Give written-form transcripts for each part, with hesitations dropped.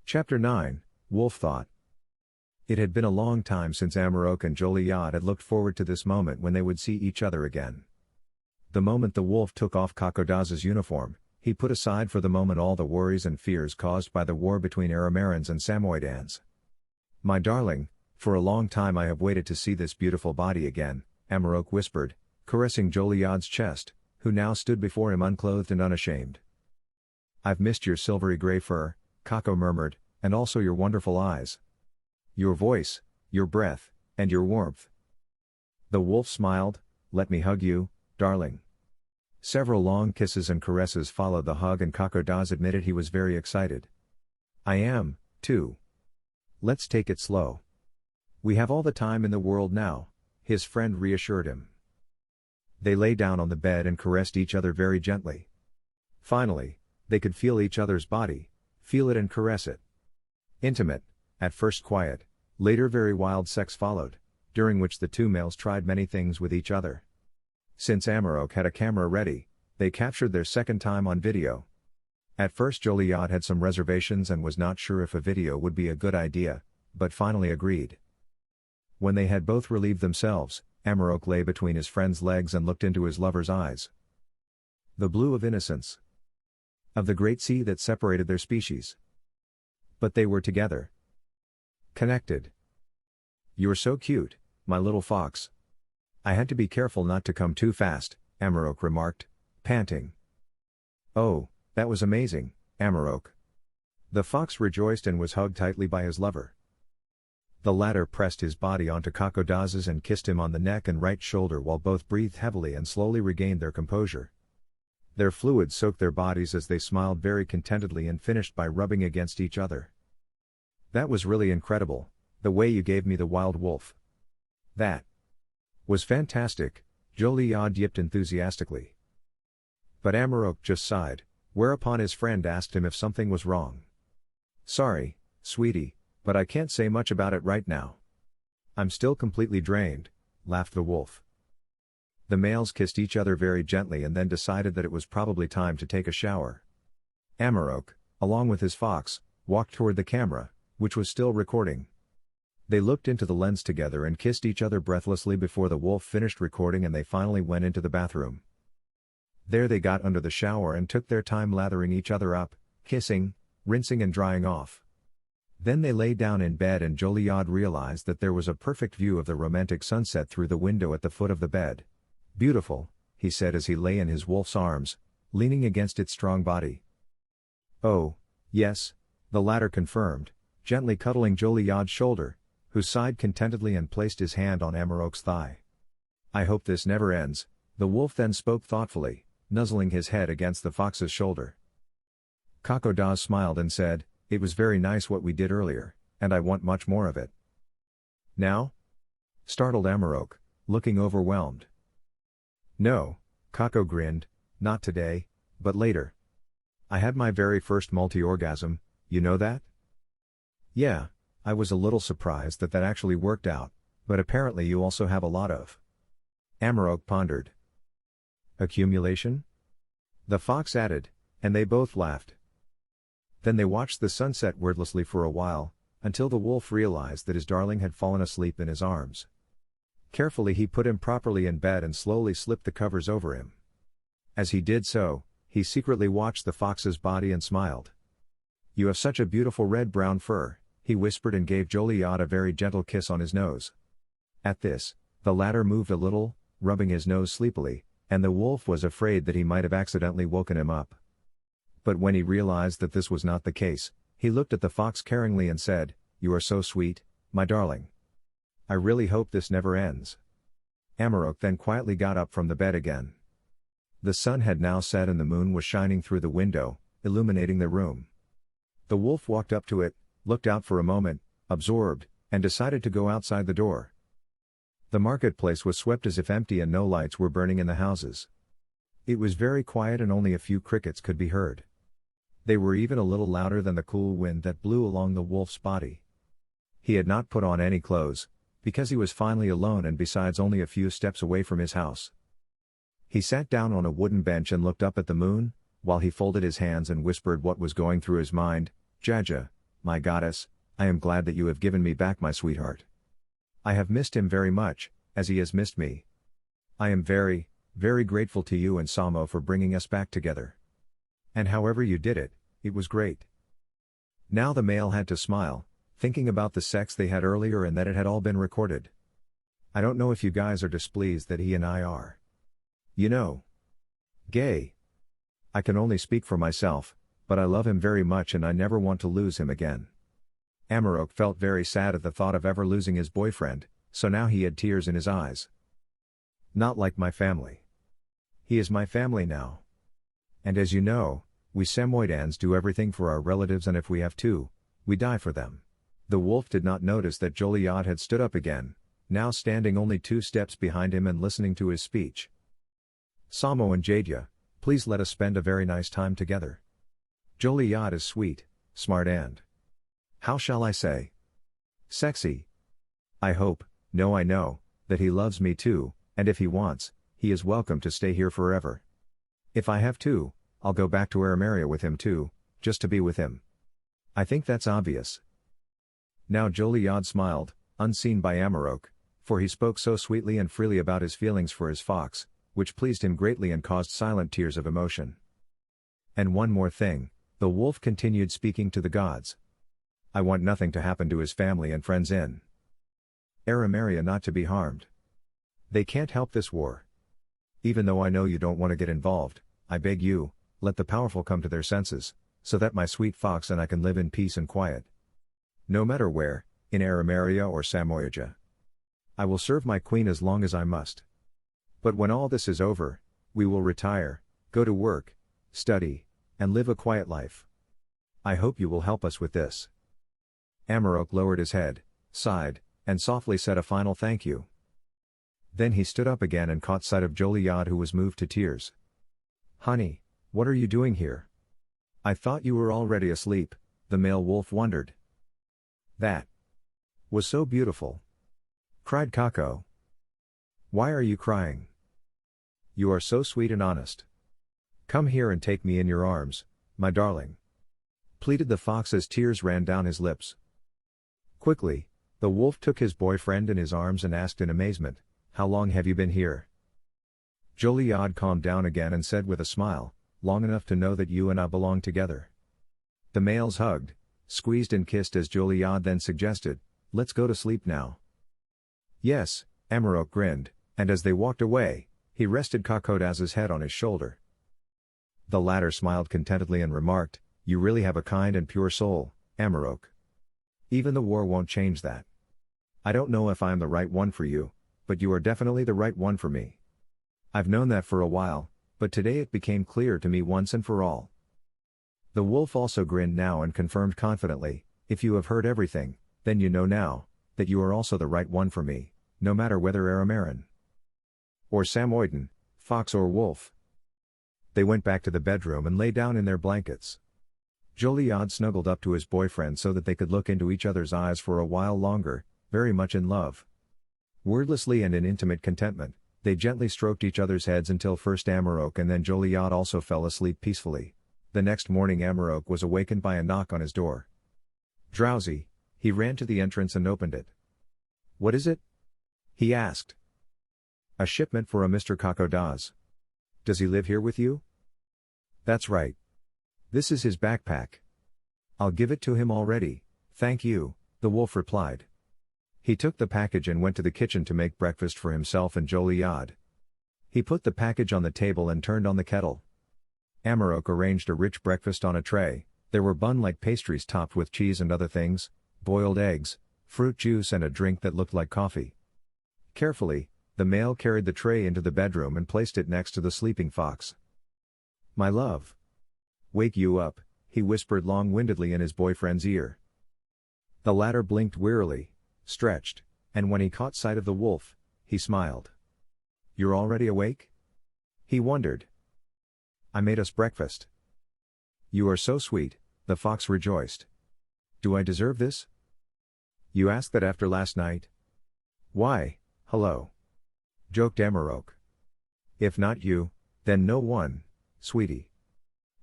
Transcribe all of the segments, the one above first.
Chapter 9, Wolf Thought. It had been a long time since Amarok and Joliad had looked forward to this moment when they would see each other again. The moment the wolf took off Gajaze's uniform, he put aside for the moment all the worries and fears caused by the war between Arameans and Samoyedans. "My darling, for a long time I have waited to see this beautiful body again," Amarok whispered, caressing Joliad's chest, who now stood before him unclothed and unashamed. "I've missed your silvery gray fur," Kako murmured, "and also your wonderful eyes. Your voice, your breath, and your warmth." The wolf smiled. "Let me hug you, darling." Several long kisses and caresses followed the hug, and Gajaze admitted he was very excited. "I am, too. Let's take it slow. We have all the time in the world now," his friend reassured him. They lay down on the bed and caressed each other very gently. Finally, they could feel each other's body, feel it and caress it. Intimate, at first quiet, later very wild sex followed, during which the two males tried many things with each other. Since Amarok had a camera ready, they captured their second time on video. At first Joliad had some reservations and was not sure if a video would be a good idea, but finally agreed. When they had both relieved themselves, Amarok lay between his friend's legs and looked into his lover's eyes. The blue of innocence. Of the great sea that separated their species. But they were together. Connected. "You're so cute, my little fox. I had to be careful not to come too fast," Amarok remarked, panting. "Oh, that was amazing, Amarok." The fox rejoiced and was hugged tightly by his lover. The latter pressed his body onto Gajaze's and kissed him on the neck and right shoulder while both breathed heavily and slowly regained their composure. Their fluids soaked their bodies as they smiled very contentedly and finished by rubbing against each other. "That was really incredible, the way you gave me the wild wolf." "That was fantastic," Joliad yipped enthusiastically. But Amarok just sighed, whereupon his friend asked him if something was wrong. "Sorry, sweetie, but I can't say much about it right now. I'm still completely drained," laughed the wolf. The males kissed each other very gently and then decided that it was probably time to take a shower. Amarok, along with his fox, walked toward the camera, which was still recording. They looked into the lens together and kissed each other breathlessly before the wolf finished recording, and they finally went into the bathroom. There they got under the shower and took their time lathering each other up, kissing, rinsing and drying off. Then they lay down in bed and Joliad realized that there was a perfect view of the romantic sunset through the window at the foot of the bed. "Beautiful," he said as he lay in his wolf's arms, leaning against its strong body. "Oh, yes," the latter confirmed, gently cuddling Joliad's shoulder, who sighed contentedly and placed his hand on Amarok's thigh. "I hope this never ends," the wolf then spoke thoughtfully, nuzzling his head against the fox's shoulder. Gajaze smiled and said, "It was very nice what we did earlier, and I want much more of it." "Now?" startled Amarok, looking overwhelmed. "No," Kako grinned, "not today, but later. I had my very first multi-orgasm, you know that?" "Yeah, I was a little surprised that actually worked out, but apparently you also have a lot of." Amarok pondered. "Accumulation?" the fox added, and they both laughed. Then they watched the sunset wordlessly for a while, until the wolf realized that his darling had fallen asleep in his arms. Carefully he put him properly in bed and slowly slipped the covers over him. As he did so, he secretly watched the fox's body and smiled. "You have such a beautiful red-brown fur," he whispered and gave Joliad a very gentle kiss on his nose. At this, the latter moved a little, rubbing his nose sleepily, and the wolf was afraid that he might have accidentally woken him up. But when he realized that this was not the case, he looked at the fox caringly and said, "You are so sweet, my darling. I really hope this never ends." Amarok then quietly got up from the bed again. The sun had now set and the moon was shining through the window, illuminating the room. The wolf walked up to it, looked out for a moment, absorbed, and decided to go outside the door. The marketplace was swept as if empty and no lights were burning in the houses. It was very quiet and only a few crickets could be heard. They were even a little louder than the cool wind that blew along the wolf's body. He had not put on any clothes, because he was finally alone and besides only a few steps away from his house. He sat down on a wooden bench and looked up at the moon, while he folded his hands and whispered what was going through his mind, "Jaja, My goddess, I am glad that you have given me back my sweetheart. I have missed him very much, as he has missed me. I am very, very grateful to you and Samo for bringing us back together. And however you did it, it was great." Now the male had to smile, thinking about the sex they had earlier and that it had all been recorded. "I don't know if you guys are displeased that he and I are, you know, gay. I can only speak for myself, but I love him very much and I never want to lose him again." Amarok felt very sad at the thought of ever losing his boyfriend, so now he had tears in his eyes. "Not like my family. He is my family now. And as you know, we Samoyedans do everything for our relatives, and if we have to, we die for them." The wolf did not notice that Joliad had stood up again, now standing only 2 steps behind him and listening to his speech. "Samo and Jadya, please let us spend a very nice time together. Joliad is sweet, smart and, how shall I say, sexy. I hope, no I know, that he loves me too, and if he wants, he is welcome to stay here forever. If I have to, I'll go back to Arameria with him too, just to be with him. I think that's obvious." Now Joliad smiled, unseen by Amarok, for he spoke so sweetly and freely about his feelings for his fox, which pleased him greatly and caused silent tears of emotion. "And one more thing," the wolf continued, speaking to the gods. "I want nothing to happen to his family and friends in Arameria, not to be harmed. They can't help this war. Even though I know you don't want to get involved, I beg you, let the powerful come to their senses, so that my sweet fox and I can live in peace and quiet. No matter where, in Arameria or Samoyedja. I will serve my queen as long as I must. But when all this is over, we will retire, go to work, study, and live a quiet life. I hope you will help us with this." Amarok lowered his head, sighed, and softly said a final thank you. Then he stood up again and caught sight of Joliad, who was moved to tears. "Honey, what are you doing here? I thought you were already asleep," the male wolf wondered. "That was so beautiful," cried Kako. "Why are you crying? You are so sweet and honest. Come here and take me in your arms, my darling," pleaded the fox as tears ran down his lips. Quickly, the wolf took his boyfriend in his arms and asked in amazement, "How long have you been here?" Joliad calmed down again and said with a smile, "Long enough to know that you and I belong together." The males hugged, squeezed and kissed as Joliad then suggested, "Let's go to sleep now." "Yes," Amarok grinned, and as they walked away, he rested Kakodaza's head on his shoulder. The latter smiled contentedly and remarked, "You really have a kind and pure soul, Amarok. Even the war won't change that. I don't know if I am the right one for you, but you are definitely the right one for me. I've known that for a while, but today it became clear to me once and for all." The wolf also grinned now and confirmed confidently, "If you have heard everything, then you know now, that you are also the right one for me, no matter whether Arameran or Samoyeden, fox or wolf." They went back to the bedroom and lay down in their blankets. Joliad snuggled up to his boyfriend so that they could look into each other's eyes for a while longer, very much in love. Wordlessly and in intimate contentment, they gently stroked each other's heads until first Amarok and then Joliad also fell asleep peacefully. The next morning Amarok was awakened by a knock on his door. Drowsy, he ran to the entrance and opened it. "What is it?" he asked. "A shipment for a Mr. Kakodaz. Does he live here with you?" "That's right. This is his backpack. I'll give it to him already, thank you," the wolf replied. He took the package and went to the kitchen to make breakfast for himself and Joliad. He put the package on the table and turned on the kettle. Amarok arranged a rich breakfast on a tray. There were bun-like pastries topped with cheese and other things, boiled eggs, fruit juice and a drink that looked like coffee. Carefully, the male carried the tray into the bedroom and placed it next to the sleeping fox. "My love. Wake you up," he whispered long-windedly in his boyfriend's ear. The latter blinked wearily, stretched, and when he caught sight of the wolf, he smiled. "You're already awake?" he wondered. "I made us breakfast." "You are so sweet," the fox rejoiced. "Do I deserve this?" "You ask that after last night?" "Why, hello," joked Amarok. "If not you, then no one, sweetie.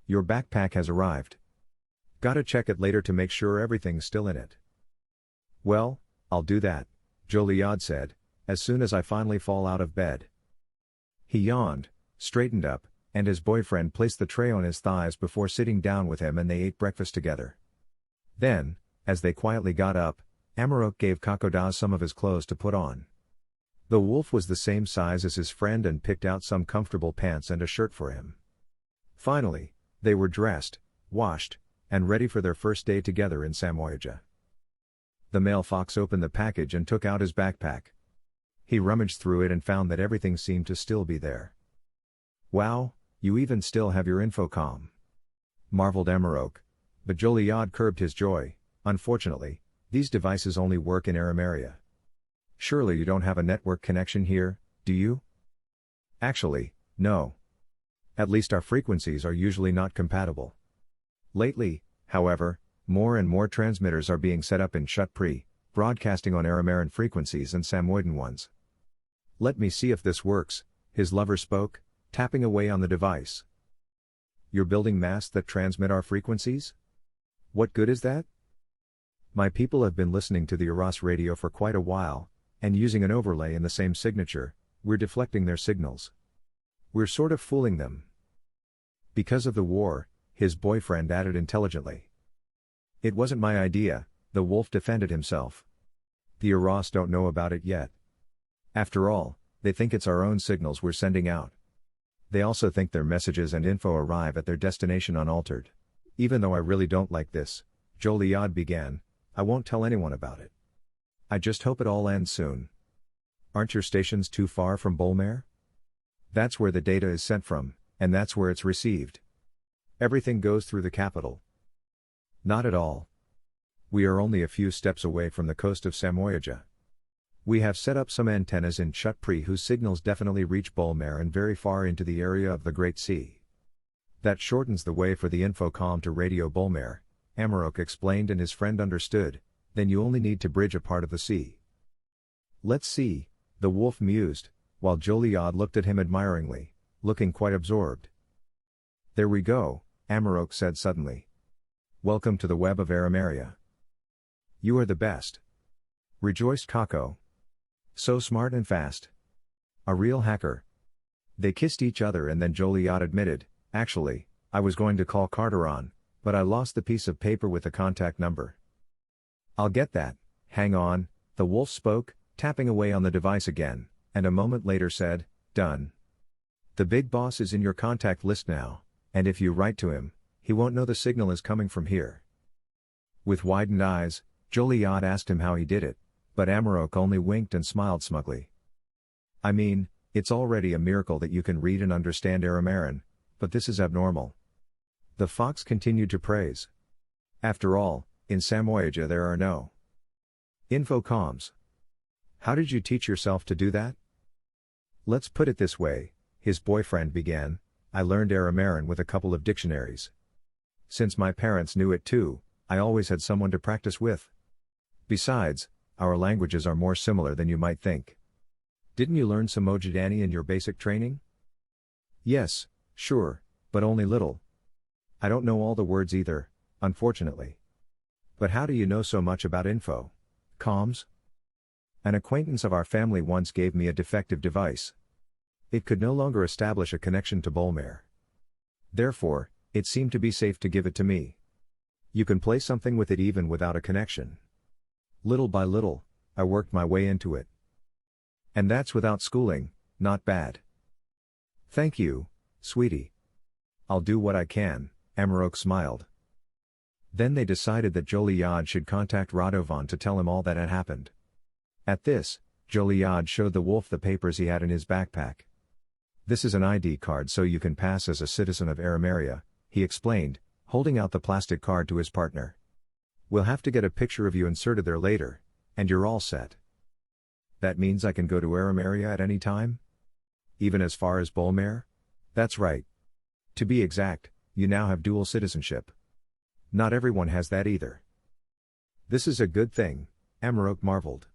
Your backpack has arrived." Gotta check it later to make sure everything's still in it. Well, I'll do that, Joliad said, as soon as I finally fall out of bed. He yawned, straightened up, and his boyfriend placed the tray on his thighs before sitting down with him and they ate breakfast together. Then, as they quietly got up, Amarok gave Gajaze some of his clothes to put on. The wolf was the same size as his friend and picked out some comfortable pants and a shirt for him. Finally, they were dressed, washed, and ready for their first day together in Samoyedja. The male fox opened the package and took out his backpack. He rummaged through it and found that everything seemed to still be there. "Wow, you even still have your infocom," marveled Amarok, but Joliad curbed his joy. "Unfortunately, these devices only work in Arameria. Surely you don't have a network connection here, do you?" "Actually, no. At least our frequencies are usually not compatible. Lately, however, more and more transmitters are being set up in Shutpri, broadcasting on Arameran frequencies and Samoyeden ones." "Let me see if this works," his lover spoke, tapping away on the device. "You're building masts that transmit our frequencies? What good is that?" "My people have been listening to the Aras radio for quite a while, and using an overlay in the same signature, we're deflecting their signals. We're sort of fooling them." "Because of the war," his boyfriend added intelligently. "It wasn't my idea," the wolf defended himself. "The Aras don't know about it yet. After all, they think it's our own signals we're sending out. They also think their messages and info arrive at their destination unaltered. Even though I really don't like this," Joliad began, "I won't tell anyone about it. I just hope it all ends soon." "Aren't your stations too far from Bolmer?" "That's where the data is sent from, and that's where it's received. Everything goes through the capital." "Not at all. We are only a few steps away from the coast of Samoyedja. We have set up some antennas in Shutpri whose signals definitely reach Bolmer and very far into the area of the Great Sea. That shortens the way for the infocom to radio Bolmer," Amarok explained, and his friend understood. "Then you only need to bridge a part of the sea." "Let's see," the wolf mused, while Joliad looked at him admiringly, looking quite absorbed. "There we go," Amarok said suddenly. "Welcome to the web of Arameria." "You are the best," rejoiced Kako. "So smart and fast. A real hacker." They kissed each other and then Joliad admitted, "Actually, I was going to call Carteron, but I lost the piece of paper with the contact number." "I'll get that, hang on," the wolf spoke, tapping away on the device again, and a moment later said, "Done. The big boss is in your contact list now, and if you write to him, he won't know the signal is coming from here." With widened eyes, Joliad asked him how he did it, but Amarok only winked and smiled smugly. "I mean, it's already a miracle that you can read and understand Arameran, but this is abnormal." The fox continued to praise. "After all, in Samoyedja there are no infocoms. How did you teach yourself to do that?" "Let's put it this way," his boyfriend began, "I learned Arameran with a couple of dictionaries. Since my parents knew it too, I always had someone to practice with. Besides, our languages are more similar than you might think." "Didn't you learn Samoyedani in your basic training?" "Yes, sure, but only little. I don't know all the words either, unfortunately." "But how do you know so much about info comms?" "An acquaintance of our family once gave me a defective device. It could no longer establish a connection to Bolmer. Therefore, it seemed to be safe to give it to me. You can play something with it even without a connection. Little by little, I worked my way into it. And that's without schooling, not bad." "Thank you, sweetie. I'll do what I can," Amarok smiled. Then they decided that Joliad should contact Radovan to tell him all that had happened. At this, Joliad showed the wolf the papers he had in his backpack. "This is an ID card so you can pass as a citizen of Arameria," he explained, holding out the plastic card to his partner. "We'll have to get a picture of you inserted there later, and you're all set." "That means I can go to Arameria at any time? Even as far as Bolmer?" "That's right. To be exact, you now have dual citizenship. Not everyone has that either." "This is a good thing," Amarok marveled.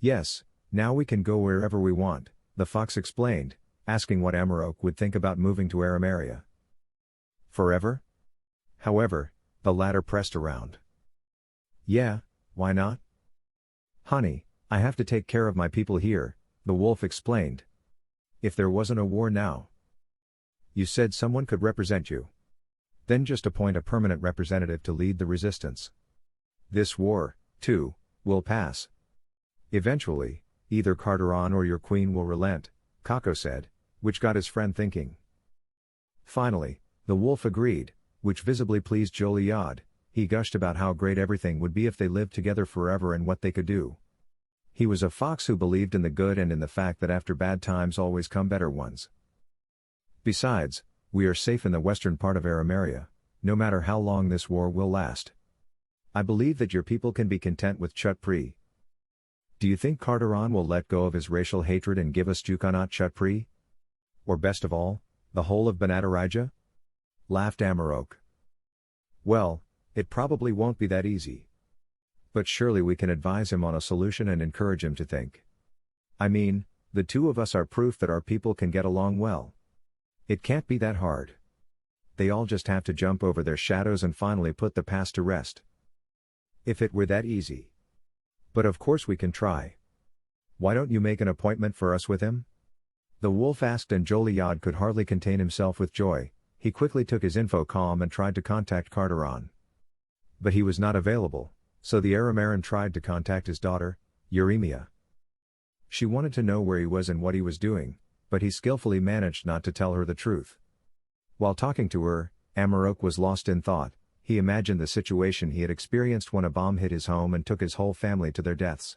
"Yes, now we can go wherever we want," the fox explained, asking what Amarok would think about moving to Arameria. "Forever?" However, The latter pressed around. Yeah, why not? Honey, I have to take care of my people here, the wolf explained. If there wasn't a war now. You said someone could represent you. Then just appoint a permanent representative to lead the resistance. This war, too, will pass. Eventually, either Carteron or your queen will relent, Kako said, which got his friend thinking. Finally, the wolf agreed, which visibly pleased Joliad. He gushed about how great everything would be if they lived together forever and what they could do. He was a fox who believed in the good and in the fact that after bad times always come better ones. Besides, we are safe in the western part of Arameria, no matter how long this war will last. I believe that your people can be content with Chutpri. Do you think Carteron will let go of his racial hatred and give us Jukanat Chutpri? Or best of all, the whole of Banadarija? Laughed Amarok. Well, it probably won't be that easy. But surely we can advise him on a solution and encourage him to think. I mean, the two of us are proof that our people can get along well. It can't be that hard. They all just have to jump over their shadows and finally put the past to rest. If it were that easy. But of course we can try. Why don't you make an appointment for us with him? The wolf asked, and Joliad could hardly contain himself with joy. He quickly took his infocom and tried to contact Carteron. But he was not available, so the Arameran tried to contact his daughter, Arameria. She wanted to know where he was and what he was doing, but he skillfully managed not to tell her the truth. While talking to her, Amarok was lost in thought. He imagined the situation he had experienced when a bomb hit his home and took his whole family to their deaths.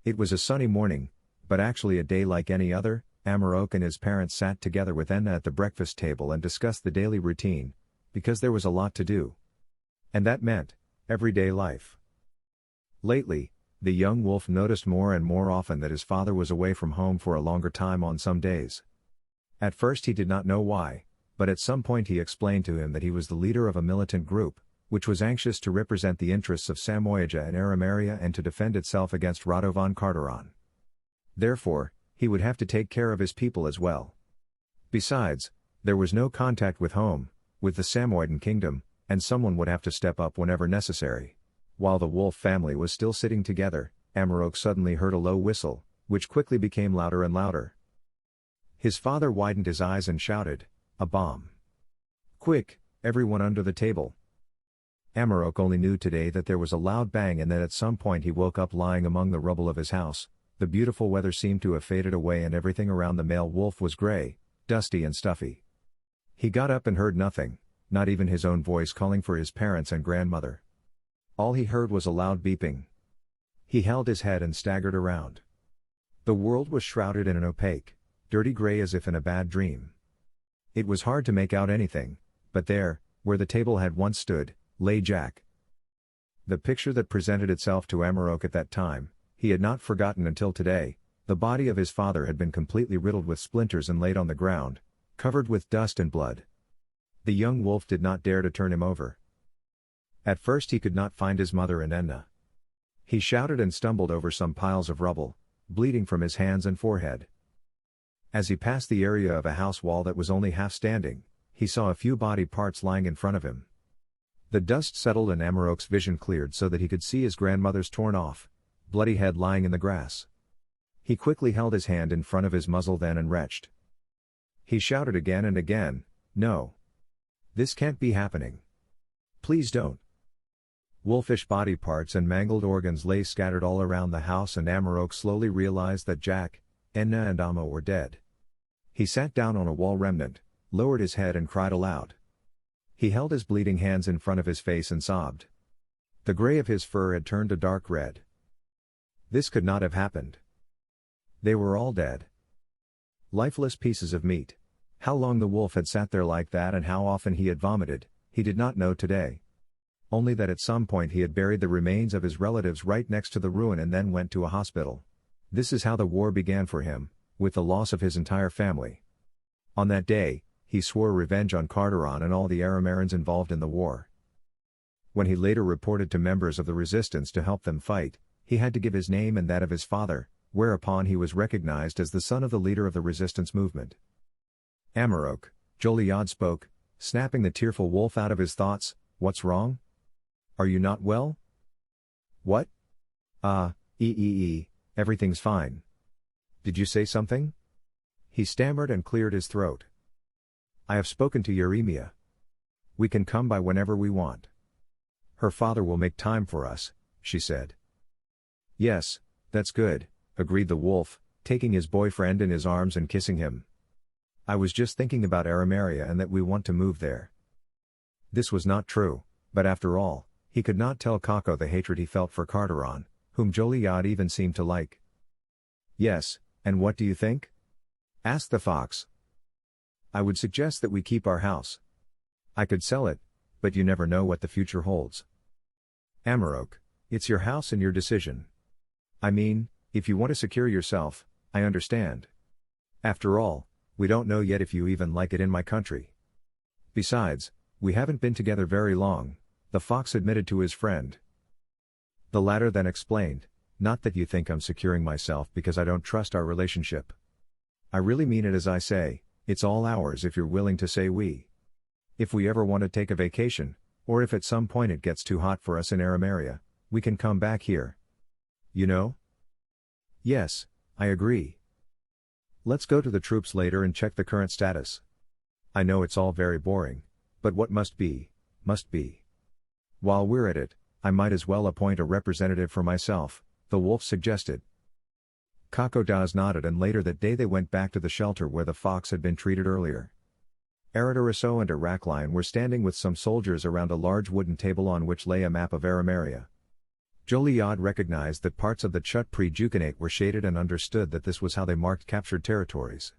It was a sunny morning, but actually a day like any other. Amarok and his parents sat together with Enna at the breakfast table and discussed the daily routine, because there was a lot to do. And that meant everyday life. Lately, the young wolf noticed more and more often that his father was away from home for a longer time on some days. At first he did not know why, but at some point he explained to him that he was the leader of a militant group, which was anxious to represent the interests of Samoyedja and Arameria and to defend itself against Radovan Carteron. Therefore, he would have to take care of his people as well. Besides, there was no contact with home, with the Samoyeden kingdom, and someone would have to step up whenever necessary. While the wolf family was still sitting together, Amarok suddenly heard a low whistle, which quickly became louder and louder. His father widened his eyes and shouted, "A bomb! Quick, everyone under the table!" Amarok only knew today that there was a loud bang and that at some point he woke up lying among the rubble of his house. The beautiful weather seemed to have faded away and everything around the male wolf was gray, dusty and stuffy. He got up and heard nothing, not even his own voice calling for his parents and grandmother. All he heard was a loud beeping. He held his head and staggered around. The world was shrouded in an opaque, dirty gray as if in a bad dream. It was hard to make out anything, but there, where the table had once stood, lay Jack. The picture that presented itself to Amarok at that time, he had not forgotten until today. The body of his father had been completely riddled with splinters and laid on the ground, covered with dust and blood. The young wolf did not dare to turn him over. At first he could not find his mother and Enna. He shouted and stumbled over some piles of rubble, bleeding from his hands and forehead. As he passed the area of a house wall that was only half standing, he saw a few body parts lying in front of him. The dust settled and Amarok's vision cleared so that he could see his grandmother's torn off, bloody head lying in the grass. He quickly held his hand in front of his muzzle then and retched. He shouted again and again, "No! This can't be happening. Please don't." Wolfish body parts and mangled organs lay scattered all around the house and Amarok slowly realized that Jack, Enna and Amma were dead. He sat down on a wall remnant, lowered his head and cried aloud. He held his bleeding hands in front of his face and sobbed. The gray of his fur had turned a dark red. This could not have happened. They were all dead. Lifeless pieces of meat. How long the wolf had sat there like that and how often he had vomited, he did not know today. Only that at some point he had buried the remains of his relatives right next to the ruin and then went to a hospital. This is how the war began for him, with the loss of his entire family. On that day, he swore revenge on Carteron and all the Aramerans involved in the war. When he later reported to members of the resistance to help them fight, he had to give his name and that of his father, whereupon he was recognized as the son of the leader of the resistance movement. Amarok, Joliad spoke, snapping the tearful wolf out of his thoughts. What's wrong? Are you not well? What? Everything's fine. Did you say something? He stammered and cleared his throat. I have spoken to Arameria. We can come by whenever we want. Her father will make time for us, she said. Yes, that's good, agreed the wolf, taking his boyfriend in his arms and kissing him. I was just thinking about Arameria and that we want to move there. This was not true, but after all, he could not tell Kako the hatred he felt for Carteron, whom Joliad even seemed to like. Yes, and what do you think? Asked the fox. I would suggest that we keep our house. I could sell it, but you never know what the future holds. Amarok, it's your house and your decision. I mean, if you want to secure yourself, I understand. After all, we don't know yet if you even like it in my country. Besides, we haven't been together very long, the fox admitted to his friend. The latter then explained, not that you think I'm securing myself because I don't trust our relationship. I really mean it as I say, it's all ours if you're willing to say we. If we ever want to take a vacation, or if at some point it gets too hot for us in Arameria, we can come back here. You know? Yes, I agree. Let's go to the troops later and check the current status. I know it's all very boring, but what must be, must be. While we're at it, I might as well appoint a representative for myself, the wolf suggested. Gajaze nodded, and later that day they went back to the shelter where the fox had been treated earlier. Arameria and Arameria were standing with some soldiers around a large wooden table on which lay a map of Arameria. Joliad recognized that parts of the Chut-Pre-Jukanate were shaded and understood that this was how they marked captured territories.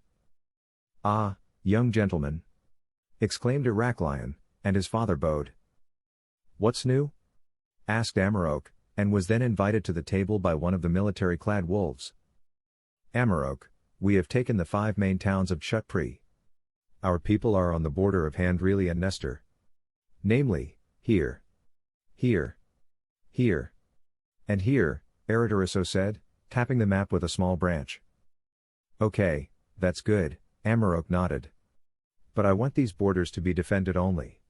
Ah, young gentleman! Exclaimed Arameria, and his father bowed. What's new? Asked Amarok, and was then invited to the table by one of the military-clad wolves. Amarok, we have taken the 5 main towns of Chut-Pre. Our people are on the border of Handrili and Nestor. Namely, here, here, here, and here, Arameria said, tapping the map with a small branch. Okay, that's good, Amarok nodded. But I want these borders to be defended only.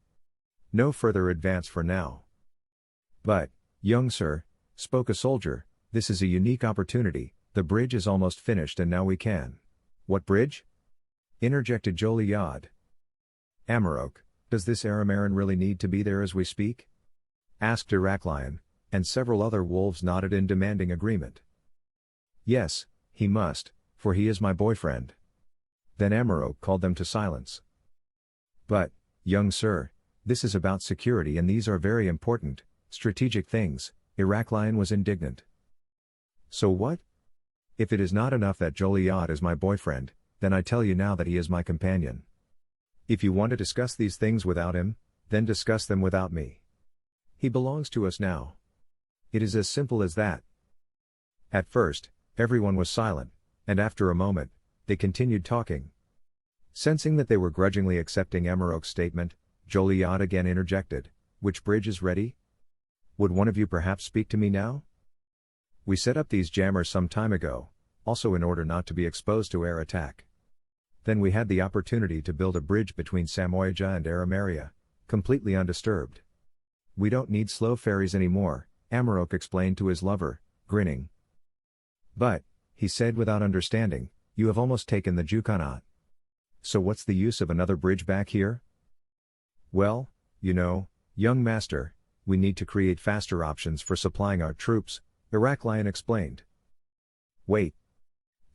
No further advance for now. But, young sir, spoke a soldier, this is a unique opportunity, the bridge is almost finished and now we can. What bridge? Interjected Joliad. Amarok, does this Aramerian really need to be there as we speak? Asked Arameria, and several other wolves nodded in demanding agreement. Yes, he must, for he is my boyfriend. Then Amarok called them to silence. But, young sir, this is about security and these are very important, strategic things, Arameria was indignant. So what? If it is not enough that Joliad is my boyfriend, then I tell you now that he is my companion. If you want to discuss these things without him, then discuss them without me. He belongs to us now. It is as simple as that. At first, everyone was silent, and after a moment, they continued talking. Sensing that they were grudgingly accepting Amarok's statement, Joliad again interjected, which bridge is ready? Would one of you perhaps speak to me now? We set up these jammers some time ago, also in order not to be exposed to air attack. Then we had the opportunity to build a bridge between Samoija and Arameria, completely undisturbed. We don't need slow ferries anymore, Amarok explained to his lover, grinning. But, he said without understanding, you have almost taken the Jukanat. So what's the use of another bridge back here? Well, you know, young master, we need to create faster options for supplying our troops, Arameria explained. Wait!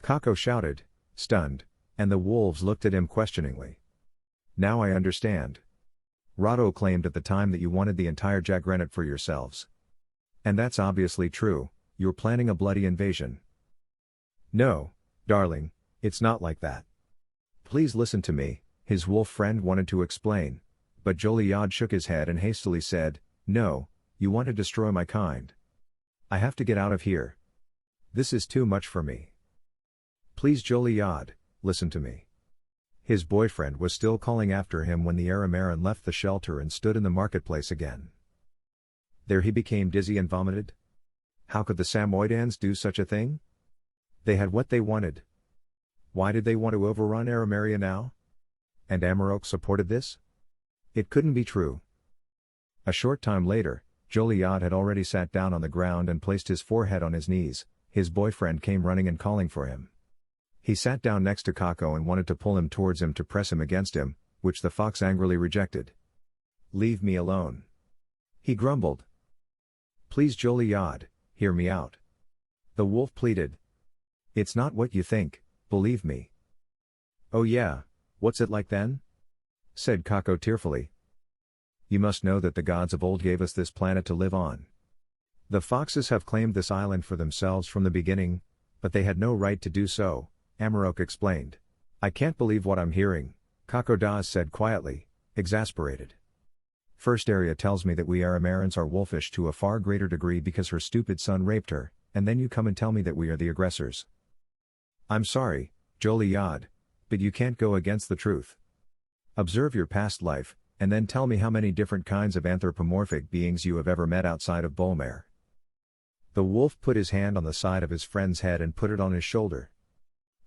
Kako shouted, stunned, and the wolves looked at him questioningly. Now I understand. Rado claimed at the time that you wanted the entire Jagranate for yourselves. And that's obviously true, you're planning a bloody invasion. No, darling, it's not like that. Please listen to me, his wolf friend wanted to explain, but Joliad shook his head and hastily said, no, you want to destroy my kind. I have to get out of here. This is too much for me. Please Joliad, listen to me. His boyfriend was still calling after him when the Arameran left the shelter and stood in the marketplace again. There he became dizzy and vomited. How could the Samoidans do such a thing? They had what they wanted. Why did they want to overrun Arameria now? And Amarok supported this? It couldn't be true. A short time later, Joliot had already sat down on the ground and placed his forehead on his knees. His boyfriend came running and calling for him. He sat down next to Kako and wanted to pull him towards him to press him against him, which the fox angrily rejected. "Leave me alone," he grumbled. "Please Joliot, hear me out," the wolf pleaded. "It's not what you think, believe me." "Oh yeah, what's it like then?" said Kako tearfully. "You must know that the gods of old gave us this planet to live on. The foxes have claimed this island for themselves from the beginning, but they had no right to do so," Amarok explained. "I can't believe what I'm hearing," Gajaze said quietly, exasperated. "First Area tells me that we Arameans are wolfish to a far greater degree because her stupid son raped her, and then you come and tell me that we are the aggressors. I'm sorry, Joliot, but you can't go against the truth. Observe your past life, and then tell me how many different kinds of anthropomorphic beings you have ever met outside of Bolmare." The wolf put his hand on the side of his friend's head and put it on his shoulder.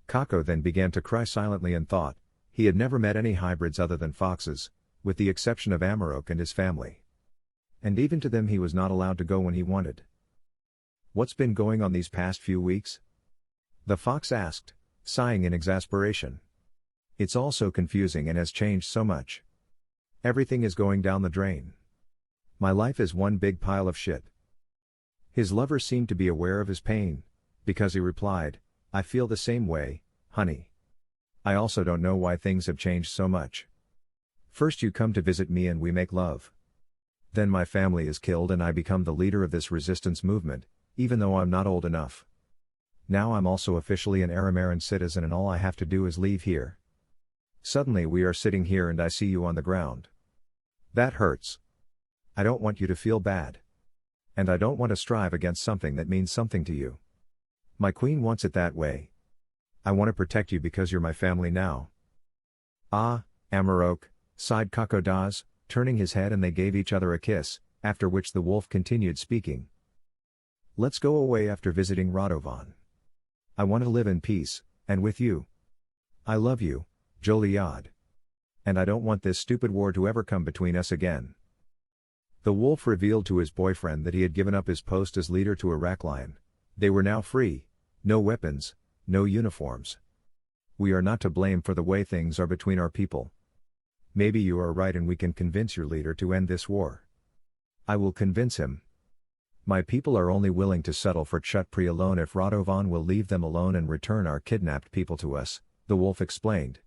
Kako then began to cry silently and thought, he had never met any hybrids other than foxes, with the exception of Amarok and his family. And even to them he was not allowed to go when he wanted. "What's been going on these past few weeks?" the fox asked, sighing in exasperation. "It's all so confusing and has changed so much. Everything is going down the drain. My life is one big pile of shit." His lover seemed to be aware of his pain, because he replied, "I feel the same way, honey. I also don't know why things have changed so much. First you come to visit me and we make love. Then my family is killed and I become the leader of this resistance movement, even though I'm not old enough. Now I'm also officially an Aramarian citizen and all I have to do is leave here. Suddenly we are sitting here and I see you on the ground. That hurts. I don't want you to feel bad. And I don't want to strive against something that means something to you. My queen wants it that way. I want to protect you because you're my family now." "Ah, Amarok," sighed Gajaze, turning his head, and they gave each other a kiss, after which the wolf continued speaking. "Let's go away after visiting Radovan. I want to live in peace, and with you. I love you, Joliot. And I don't want this stupid war to ever come between us again." The wolf revealed to his boyfriend that he had given up his post as leader to a racklion. They were now free, no weapons, no uniforms. "We are not to blame for the way things are between our people. Maybe you are right and we can convince your leader to end this war." "I will convince him. My people are only willing to settle for Chutpri alone if Radovan will leave them alone and return our kidnapped people to us," the wolf explained.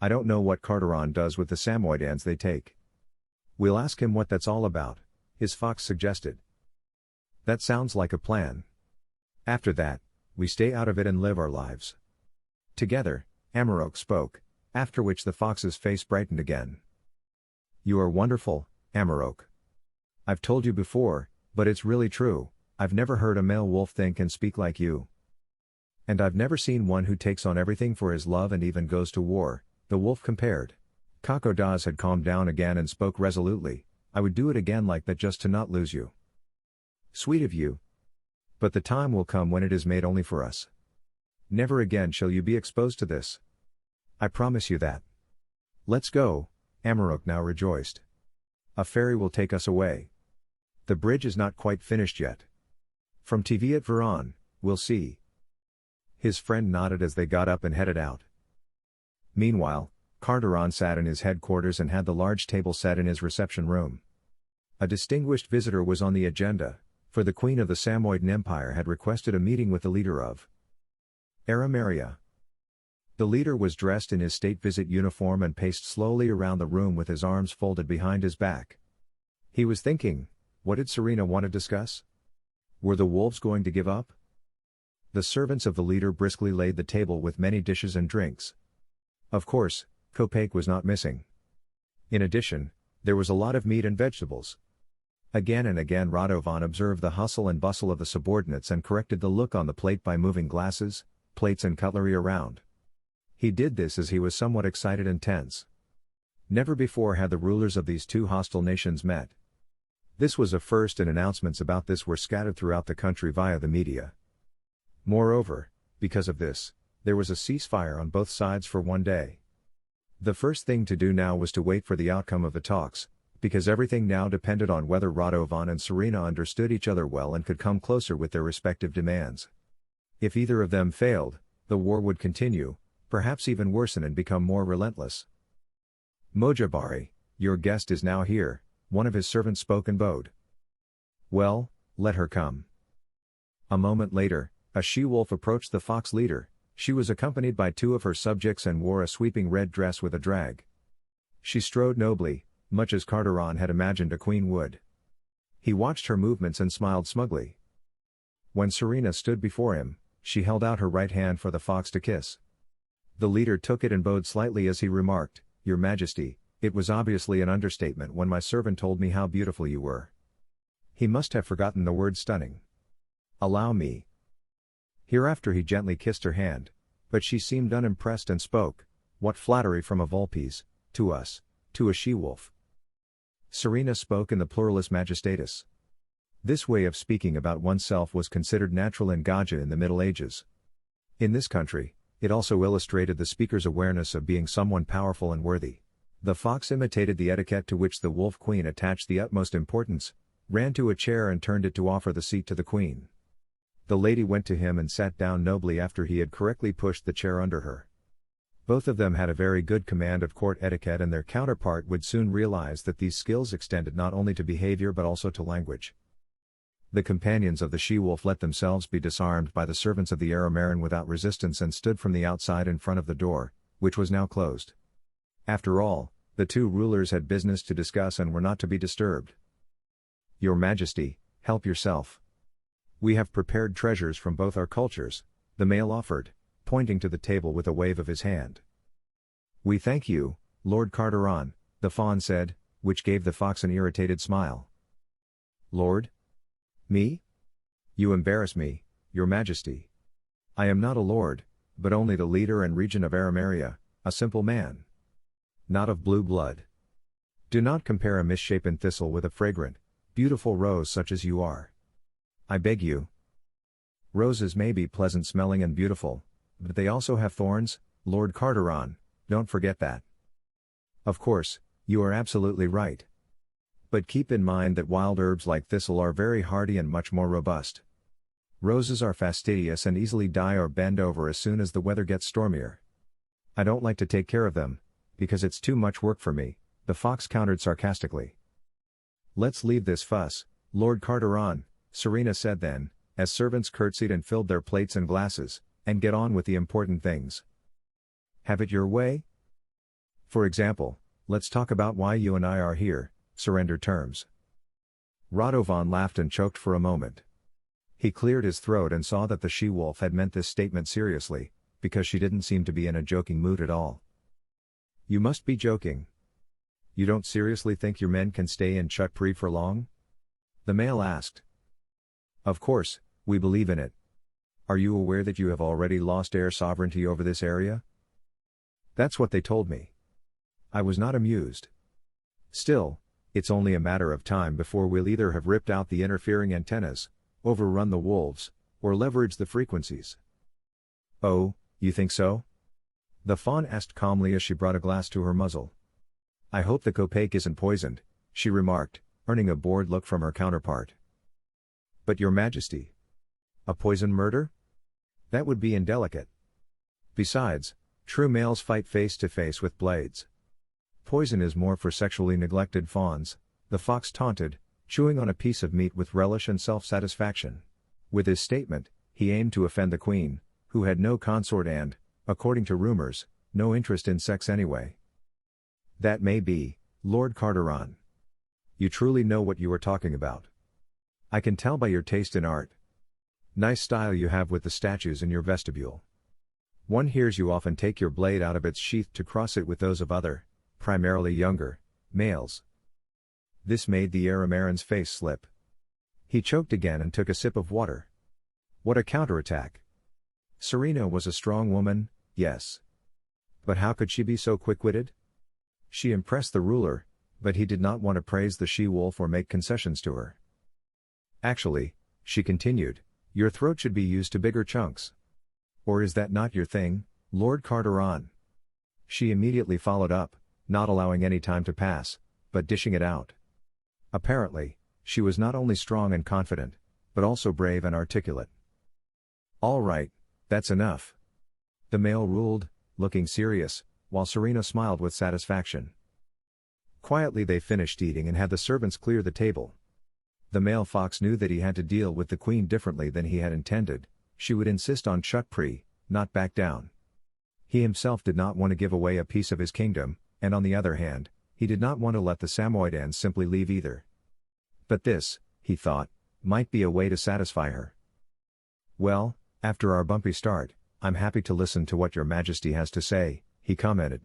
"I don't know what Carteron does with the Samoyedans they take. We'll ask him what that's all about," his fox suggested. "That sounds like a plan. After that, we stay out of it and live our lives together," Amarok spoke, after which the fox's face brightened again. "You are wonderful, Amarok. I've told you before, but it's really true, I've never heard a male wolf think and speak like you. And I've never seen one who takes on everything for his love and even goes to war," the wolf compared. Gajaze had calmed down again and spoke resolutely, "I would do it again like that just to not lose you." "Sweet of you. But the time will come when it is made only for us. Never again shall you be exposed to this. I promise you that. Let's go," Amarok now rejoiced. "A ferry will take us away. The bridge is not quite finished yet. From TV at Veron, we'll see." His friend nodded as they got up and headed out. Meanwhile, Carteron sat in his headquarters and had the large table set in his reception room. A distinguished visitor was on the agenda, for the Queen of the Samoyed Empire had requested a meeting with the leader of Arameria. The leader was dressed in his state visit uniform and paced slowly around the room with his arms folded behind his back. He was thinking, what did Serena want to discuss? Were the wolves going to give up? The servants of the leader briskly laid the table with many dishes and drinks. Of course, Kopake was not missing. In addition, there was a lot of meat and vegetables. Again and again Radovan observed the hustle and bustle of the subordinates and corrected the look on the plate by moving glasses, plates and cutlery around. He did this as he was somewhat excited and tense. Never before had the rulers of these two hostile nations met. This was a first and announcements about this were scattered throughout the country via the media. Moreover, because of this, there was a ceasefire on both sides for one day. The first thing to do now was to wait for the outcome of the talks, because everything now depended on whether Radovan and Chenerah understood each other well and could come closer with their respective demands. If either of them failed, the war would continue, perhaps even worsen and become more relentless. "Mojabari, your guest is now here," one of his servants spoke and bowed. "Well, let her come." A moment later, a she-wolf approached the fox leader. She was accompanied by two of her subjects and wore a sweeping red dress with a drag. She strode nobly, much as Carteron had imagined a queen would. He watched her movements and smiled smugly. When Chenerah stood before him, she held out her right hand for the fox to kiss. The leader took it and bowed slightly as he remarked, "Your Majesty, it was obviously an understatement when my servant told me how beautiful you were." He must have forgotten the word stunning. "Allow me." Hereafter he gently kissed her hand, but she seemed unimpressed and spoke, "What flattery from a Vulpes, to us, to a she-wolf." Chenerah spoke in the pluralis majestatis. This way of speaking about oneself was considered natural in Gaja in the Middle Ages. In this country, it also illustrated the speaker's awareness of being someone powerful and worthy. The fox imitated the etiquette to which the wolf queen attached the utmost importance, ran to a chair and turned it to offer the seat to the queen. The lady went to him and sat down nobly after he had correctly pushed the chair under her. Both of them had a very good command of court etiquette, and their counterpart would soon realize that these skills extended not only to behavior but also to language. The companions of the she-wolf let themselves be disarmed by the servants of the Arameran without resistance and stood from the outside in front of the door, which was now closed. After all, the two rulers had business to discuss and were not to be disturbed. "Your Majesty, help yourself. We have prepared treasures from both our cultures," the male offered, pointing to the table with a wave of his hand. "We thank you, Lord Carteron," the fawn said, which gave the fox an irritated smile. "Lord? Me? You embarrass me, Your Majesty. I am not a lord, but only the leader and regent of Arameria, a simple man. Not of blue blood. Do not compare a misshapen thistle with a fragrant, beautiful rose such as you are. I beg you. Roses may be pleasant-smelling and beautiful, but they also have thorns, Lord Carteron, don't forget that." "Of course, you are absolutely right. But keep in mind that wild herbs like thistle are very hardy and much more robust. Roses are fastidious and easily die or bend over as soon as the weather gets stormier. I don't like to take care of them, because it's too much work for me," the fox countered sarcastically. "Let's leave this fuss, Lord Carteron," Chenerah said then, as servants curtsied and filled their plates and glasses, "and get on with the important things. Have it your way? For example, let's talk about why you and I are here, surrender terms." Radovan laughed and choked for a moment. He cleared his throat and saw that the she-wolf had meant this statement seriously, because she didn't seem to be in a joking mood at all. "You must be joking. You don't seriously think your men can stay in Chutpri for long?" the male asked. "Of course, we believe in it. Are you aware that you have already lost heir sovereignty over this area?" "That's what they told me." I was not amused. "Still, it's only a matter of time before we'll either have ripped out the interfering antennas, overrun the wolves, or leverage the frequencies." "Oh, you think so?" the fawn asked calmly as she brought a glass to her muzzle. "I hope the kopeck isn't poisoned," she remarked, earning a bored look from her counterpart. "But Your Majesty, a poison murder? That would be indelicate. Besides, true males fight face to face with blades. Poison is more for sexually neglected fawns," the fox taunted, chewing on a piece of meat with relish and self-satisfaction. With his statement, he aimed to offend the queen, who had no consort and, according to rumors, no interest in sex anyway. "That may be, Lord Carteron. You truly know what you are talking about. I can tell by your taste in art. Nice style you have with the statues in your vestibule. One hears you often take your blade out of its sheath to cross it with those of other, primarily younger, males." This made the Arameran's face slip. He choked again and took a sip of water. What a counterattack! Chenerah was a strong woman, yes. But how could she be so quick-witted? She impressed the ruler, but he did not want to praise the she-wolf or make concessions to her. "Actually," she continued, "your throat should be used to bigger chunks. Or is that not your thing, Lord Carteron?" She immediately followed up, not allowing any time to pass. but dishing it out. Apparently, she was not only strong and confident, but also brave and articulate. "All right, that's enough," the male ruled, looking serious, while Chenerah smiled with satisfaction. Quietly they finished eating and had the servants clear the table. The male fox knew that he had to deal with the queen differently than he had intended. She would insist on Chutpri, not back down. He himself did not want to give away a piece of his kingdom, and on the other hand, he did not want to let the Samoyedans simply leave either. But this, he thought, might be a way to satisfy her. "Well, after our bumpy start, I'm happy to listen to what your majesty has to say," he commented.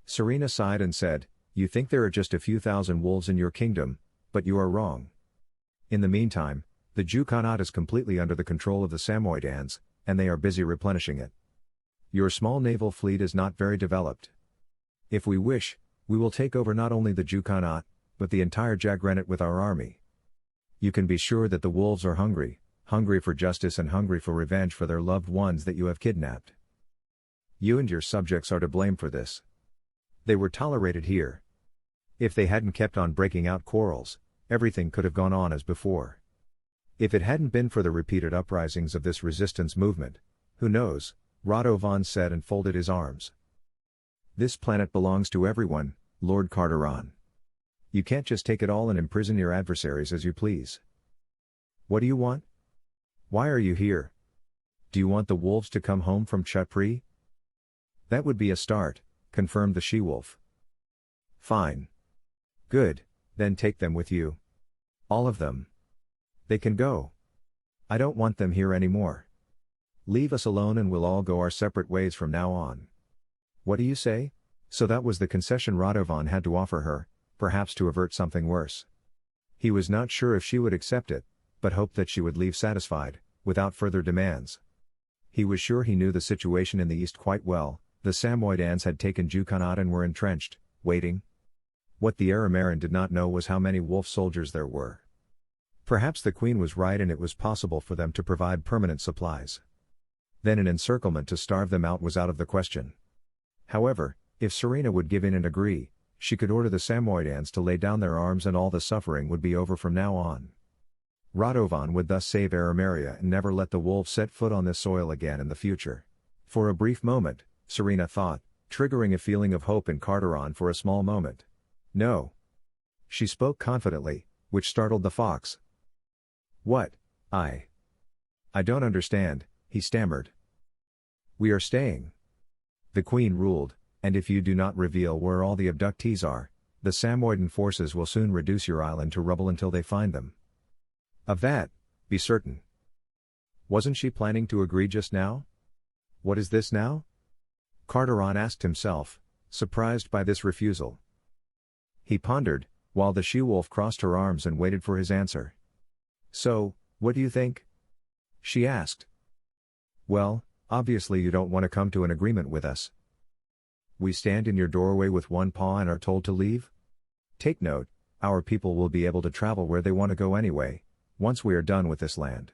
Chenerah sighed and said, "You think there are just a few thousand wolves in your kingdom, but you are wrong. In the meantime, the Jukanat is completely under the control of the Samoyedans, and they are busy replenishing it. Your small naval fleet is not very developed. If we wish, we will take over not only the Jukanat, but the entire Jagranate with our army. You can be sure that the wolves are hungry for justice and hungry for revenge for their loved ones that you have kidnapped. You and your subjects are to blame for this. They were tolerated here. If they hadn't kept on breaking out quarrels, everything could have gone on as before. If it hadn't been for the repeated uprisings of this resistance movement, who knows?" Radovan said and folded his arms. "This planet belongs to everyone, Lord Carteron. You can't just take it all and imprison your adversaries as you please. What do you want? Why are you here? Do you want the wolves to come home from Chutpri?" "That would be a start," confirmed the she-wolf. "Fine. Good, then take them with you. All of them. They can go. I don't want them here anymore. Leave us alone and we'll all go our separate ways from now on. What do you say?" So that was the concession Radovan had to offer her, perhaps to avert something worse. He was not sure if she would accept it, but hoped that she would leave satisfied, without further demands. He was sure he knew the situation in the east quite well. The Samoyedans had taken Jukanat and were entrenched, waiting. What the Aramerian did not know was how many wolf soldiers there were. Perhaps the queen was right and it was possible for them to provide permanent supplies. Then an encirclement to starve them out was out of the question. However, if Chenerah would give in and agree, she could order the Samoyedans to lay down their arms and all the suffering would be over from now on. Radovan would thus save Arameria and never let the wolves set foot on this soil again in the future. For a brief moment, Chenerah thought, triggering a feeling of hope in Carteron for a small moment. "No." She spoke confidently, which startled the fox. "What? I don't understand," he stammered. "We are staying," the queen ruled, "and if you do not reveal where all the abductees are, the Samoyedan forces will soon reduce your island to rubble until they find them. Of that, be certain." Wasn't she planning to agree just now? What is this now? Carteron asked himself, surprised by this refusal. He pondered, while the she-wolf crossed her arms and waited for his answer. "So, what do you think?" she asked. "Well, obviously you don't want to come to an agreement with us. We stand in your doorway with one paw and are told to leave? Take note, our people will be able to travel where they want to go anyway, once we are done with this land.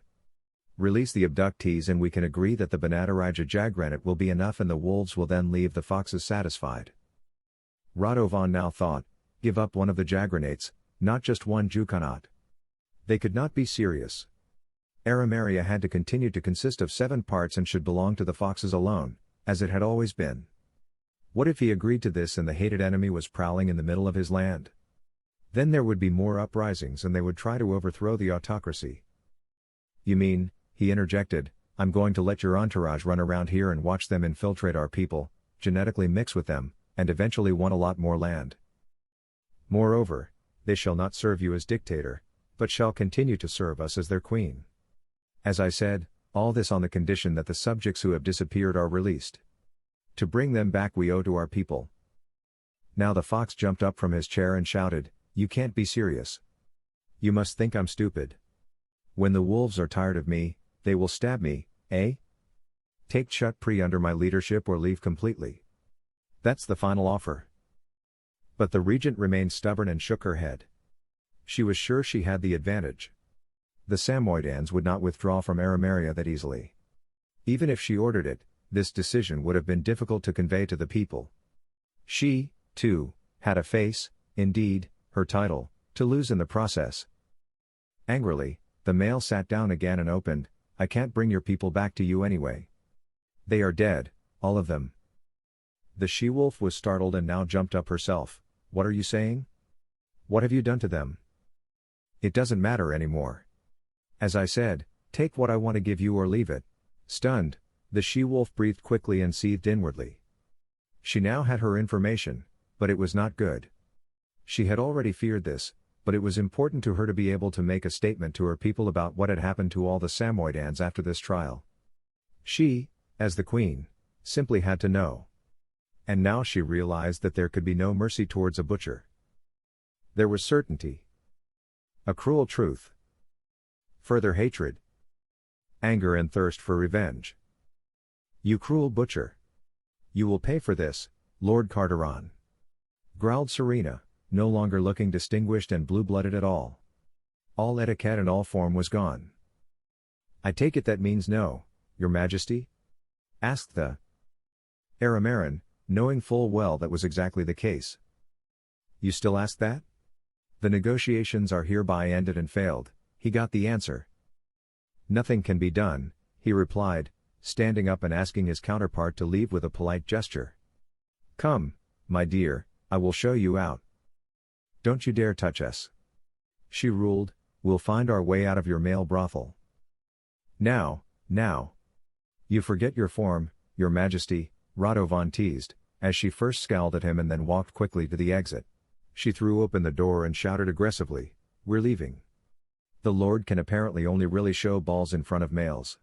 Release the abductees and we can agree that the Banadarija Jagranate will be enough and the wolves will then leave the foxes satisfied." Radovan now thought, give up one of the Jagranates, not just one Jukanat. They could not be serious. Arameria had to continue to consist of 7 parts and should belong to the foxes alone, as it had always been. What if he agreed to this and the hated enemy was prowling in the middle of his land? Then there would be more uprisings and they would try to overthrow the autocracy. "You mean," he interjected, "I'm going to let your entourage run around here and watch them infiltrate our people, genetically mix with them, and eventually want a lot more land. Moreover, they shall not serve you as dictator, but shall continue to serve us as their queen. As I said, all this on the condition that the subjects who have disappeared are released. To bring them back we owe to our people." Now the fox jumped up from his chair and shouted, "You can't be serious. You must think I'm stupid. When the wolves are tired of me, they will stab me, eh? Take Chutpri under my leadership or leave completely. That's the final offer." But the regent remained stubborn and shook her head. She was sure she had the advantage. The Samoyedans would not withdraw from Arameria that easily. Even if she ordered it, this decision would have been difficult to convey to the people. She, too, had a face, Indeed, her title, to lose in the process. Angrily, the male sat down again and opened, I can't bring your people back to you anyway. They are dead, all of them. The she-wolf was startled and now jumped up herself. What are you saying? What have you done to them? It doesn't matter anymore. As I said, take what I want to give you or leave it. Stunned, the she-wolf breathed quickly and seethed inwardly. She now had her information, but it was not good. She had already feared this, but it was important to her to be able to make a statement to her people about what had happened to all the Samoyedans after this trial. She, as the queen, simply had to know. And now she realized that there could be no mercy towards a butcher. There was certainty. A cruel truth. Further hatred. Anger and thirst for revenge. You cruel butcher. You will pay for this, Lord Carteron. Growled Serena, no longer looking distinguished and blue-blooded at all. All etiquette and all form was gone. I take it that means no, Your Majesty? Asked the Arameran, knowing full well that was exactly the case. You still ask that? The negotiations are hereby ended and failed, he got the answer. Nothing can be done, he replied, standing up and asking his counterpart to leave with a polite gesture. Come, my dear, I will show you out. Don't you dare touch us. She ruled, we'll find our way out of your male brothel. Now. You forget your form, Your Majesty, Radovan teased, as she first scowled at him and then walked quickly to the exit. She threw open the door and shouted aggressively, we're leaving. The Lord can apparently only really show balls in front of males.